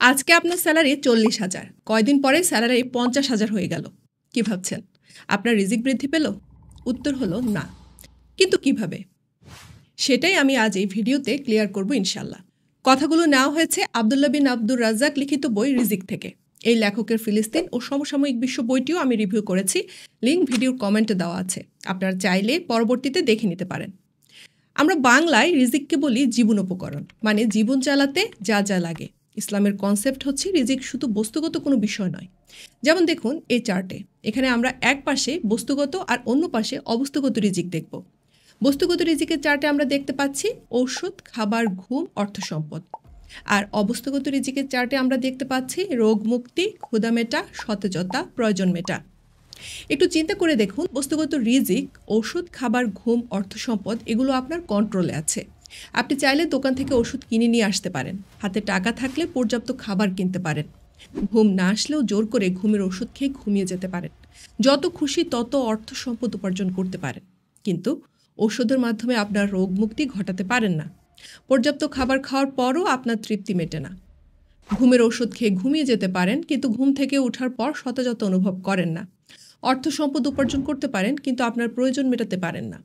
আজকে আপনার স্যালারি ৪০,০০০। কয়দিন পরে স্যালারি ৫০,০০০ হয়ে গেল। কি ভাবছেন? আপনার রিজিক বৃদ্ধি পেল? উত্তর হলো না। কিন্তু কিভাবে? সেটাই আমি আজ এই ভিডিওতে ক্লিয়ার করব ইনশাল্লাহ। কথাগুলো নেওয়া হয়েছে আব্দুল্লাহ বিন আব্দুর রাজ্জাক লিখিত বই রিজিক থেকে। এই লেখকের ফিলিস্তিন ও সমসাময়িক বিশ্ব বইটিও আমি রিভিউ করেছি। লিঙ্ক ভিডিওর কমেন্টে দেওয়া আছে। আপনারা চাইলে পরবর্তীতে দেখে নিতে পারেন। আমরা বাংলায় রিজিককে বলি জীবন উপকরণ, মানে জীবন চালাতে যা যা লাগে। ইসলামের কনসেপ্ট হচ্ছে রিজিক শুধু বস্তুগত কোনো বিষয় নয়। যেমন দেখুন এই চার্টে, এখানে আমরা এক পাশে বস্তুগত আর অন্য পাশে অবস্তুগত রিজিক দেখব। বস্তুগত রিজিকের চার্টে আমরা দেখতে পাচ্ছি ঔষধ, খাবার, ঘুম, অর্থ সম্পদ। আর অবস্তুগত রিজিকের চার্টে আমরা দেখতে পাচ্ছি রোগ মুক্তি, ক্ষুধা মেটা, সতেজতা, প্রয়োজন মেটা। একটু চিন্তা করে দেখুন, বস্তুগত রিজিক, ওষুধ, খাবার, ঘুম, অর্থ সম্পদ এগুলো আপনার কন্ট্রোলে আছে। আপনি চাইলে দোকান থেকে ওষুধ কিনে নিয়ে আসতে পারেন, হাতে টাকা থাকলে পর্যাপ্ত খাবার কিনতে পারেন, ঘুম না আসলেও জোর করে ঘুমের ওষুধ খেয়ে ঘুমিয়ে যেতে পারেন, যত খুশি তত অর্থ সম্পদ উপার্জন করতে পারেন। কিন্তু ওষুধের মাধ্যমে আপনার রোগ মুক্তি ঘটাতে পারেন না। পর্যাপ্ত খাবার খাওয়ার পরও আপনার তৃপ্তি মেটে না। ঘুমের ওষুধ খেয়ে ঘুমিয়ে যেতে পারেন, কিন্তু ঘুম থেকে ওঠার পর সতেজতা অনুভব করেন না। অর্থ সম্পদ উপার্জন করতে পারেন, কিন্তু আপনার প্রয়োজন মেটাতে পারেন না।